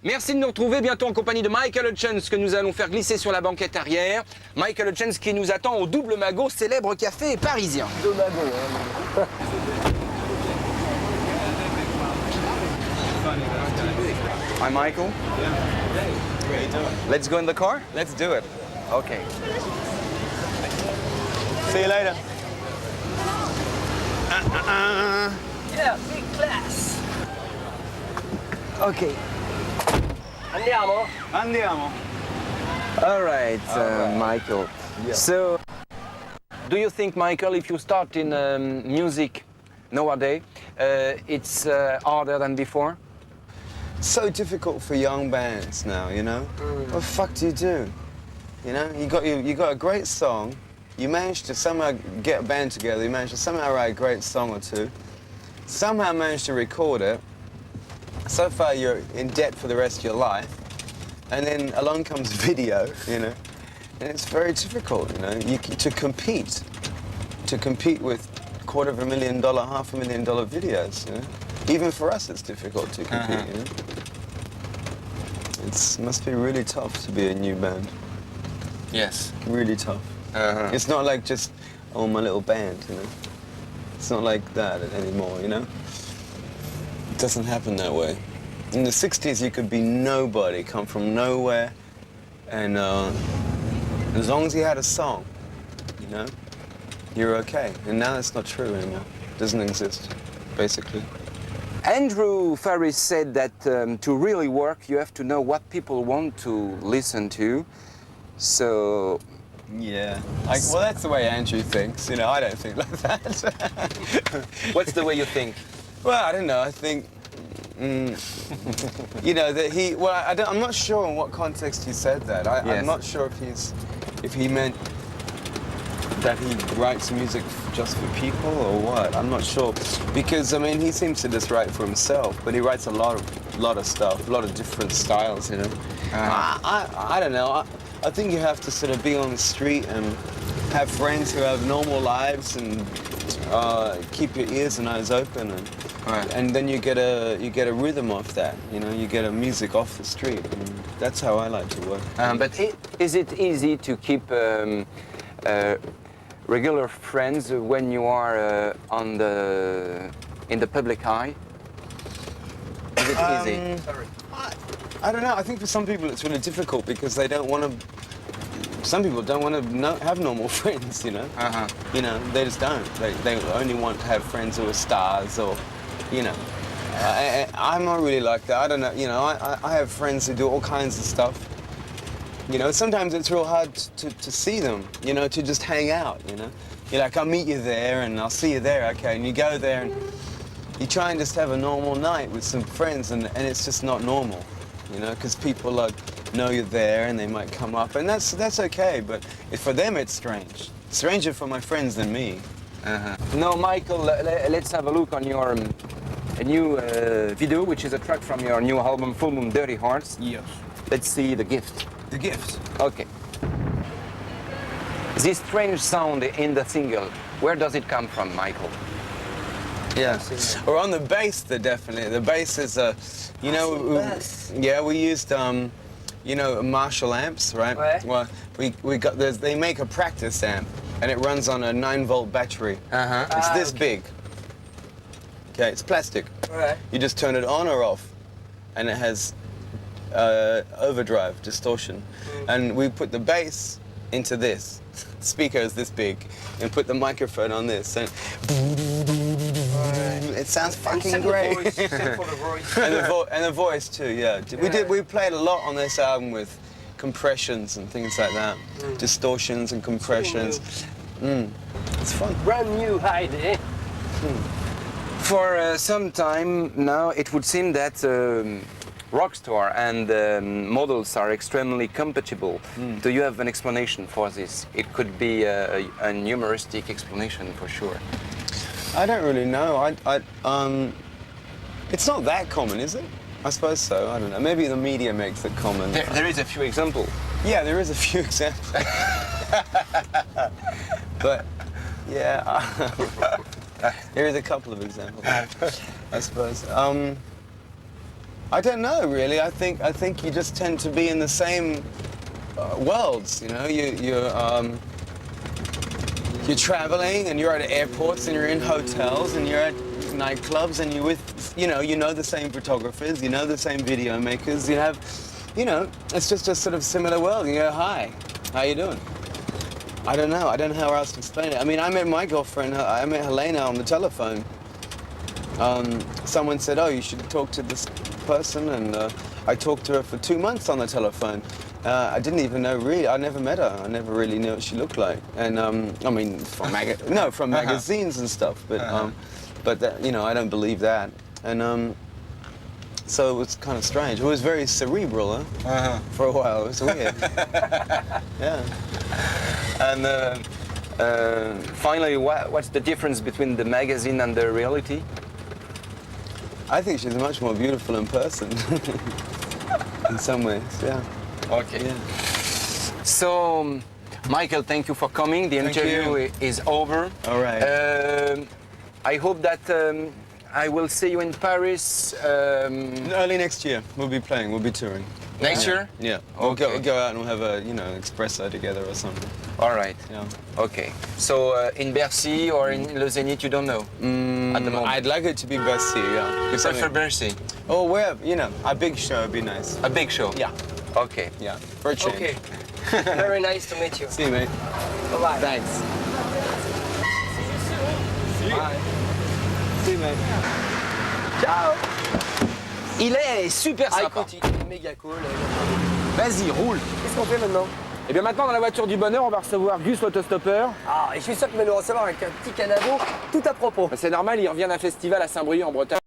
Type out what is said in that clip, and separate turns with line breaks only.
Merci de nous retrouver bientôt en compagnie de Michael Hutchence que nous allons faire glisser sur la banquette arrière. Michael Hutchence qui nous attend au Double Magot, célèbre café parisien.
Deux magots, hein.
Hi Michael. Let's go in the car?
Let's do it.
Okay.
See you later.
Yeah, big class. Okay. Andiamo.
Andiamo.
All right, Michael.
Yeah.
So, do you think, Michael, if you start in music nowadays, it's harder than before?
So difficult for young bands now, you know? What the fuck do you do? You know, you got a great song, you managed to somehow get a band together, you managed to somehow write a great song or two, somehow managed to record it, so far you're in debt for the rest of your life, and then along comes video, you know, and it's very difficult, you know, to compete with $250,000, $500,000 videos, you know? Even for us it's difficult to compete, you know? It must be really tough to be a new band.
Yes.
Really tough. It's not like just, oh, my little band, you know? It's not like that anymore, you know? It doesn't happen that way. In the 60s, you could be nobody, come from nowhere, and as long as you had a song, you know, you're okay. And now that's not true anymore. It doesn't exist, basically.
Andrew Farris said that to really work, you have to know what people want to listen to. So,
yeah. Well, that's the way Andrew thinks. You know, I don't think like that.
what's the way you think?
Well, I don't know. I think, you know, that he. Well, I'm not sure in what context he said that. I'm not sure if he meant that he writes music just for people or what. I'm not sure, because I mean he seems to just write for himself, but he writes a lot of stuff, a lot of different styles, you know. I don't know. I think you have to sort of be on the street and have friends who have normal lives and keep your ears and eyes open, and then you get a rhythm off that. You know, you get a music off the street. And that's how I like to work.
But is it easy to keep regular friends when you are in the public eye? Is it easy?
I don't know. I think for some people it's really difficult because they don't want to. Some people don't want to have normal friends, you know. You know, they just don't. They only want to have friends who are stars, or, you know. I'm not really like that. I don't know. You know, I have friends who do all kinds of stuff. You know, sometimes it's real hard to see them, you know, to just hang out, you know. You're like, I'll meet you there and I'll see you there, okay, and you go there and you try and just have a normal night with some friends, and it's just not normal, you know, because people know you're there and they might come up, and that's okay, but for them it's strange. Stranger for my friends than me.
Now, Michael, let's have a look on your new video, which is a track from your new album, Full Moon Dirty Hearts.
Yes.
Let's see The Gift.
The Gift.
Okay. This strange sound in the single, where does it come from, Michael?
Yeah, or on the bass, definitely. The bass is you know, we used, you know, Marshall amps, right?
Right.
Well, we got they make a practice amp, and it runs on a 9-volt battery. It's this big. Okay, it's plastic.
Right.
You just turn it on or off, and it has overdrive, distortion, and we put the bass into this. The speaker is this big, and put the microphone on this, and it sounds fucking great. And the voice too, yeah. We played a lot on this album with compressions and things like that, distortions and compressions. It's fun.
Brand new idea.
For some time now, it would seem that Rockstar and models are extremely compatible. Do you have an explanation for this? It could be a humoristic explanation for sure.
I don't really know. It's not that common, is it? I suppose so. I don't know. Maybe the media makes it common.
There is a few examples.
Yeah, there is a few examples. But yeah, there is a couple of examples, I suppose. I don't know really. I think you just tend to be in the same worlds. You know, you're traveling and you're at airports and you're in hotels and you're at nightclubs and you're with, you know the same photographers, you know the same video makers, you have, it's just a sort of similar world. You go, hi, how you doing? I don't know how else to explain it. I mean, I met my girlfriend, I met Helena on the telephone. Someone said, oh, you should talk to this person, and I talked to her for 2 months on the telephone. I didn't even know really. I never met her. I never really knew what she looked like. And I mean, from magazines and stuff. But that, I don't believe that. And so it was kind of strange. It was very cerebral, for a while. It was weird. Yeah.
And finally, what's the difference between the magazine and the reality?
I think she's much more beautiful in person. In some ways, yeah.
Okay.
Yeah.
So, Michael, thank you for coming. The interview is over.
All right.
I hope that I will see you in Paris.
Early next year, we'll be playing. We'll be touring.
Next year?
Yeah. We'll go out and we'll have a espresso together or something.
All right.
Yeah.
Okay. So in Bercy or in Le Zénith, you don't know at the moment.
I'd like it to be Bercy. Yeah.
You prefer Bercy?
Oh, wherever. A big show would be nice.
A big show.
Yeah.
Okay.
Yeah. For a change.
Okay. Very nice to meet you.
See you, mate.
Bye-bye.
Thanks. See you. Bye. See you, mate.
Ciao.
Il est super
Ah,
sympa.
écoute, il est méga cool.
Vas-y, roule.
Qu'est-ce qu'on fait maintenant?
Et bien maintenant, dans la voiture du bonheur, on va recevoir Gus l'autostoppeur.
Ah, et je suis sûr qu'il va nous recevoir avec un petit canavo tout à propos.
C'est normal, il revient d'un festival à Saint-Brieuc en Bretagne.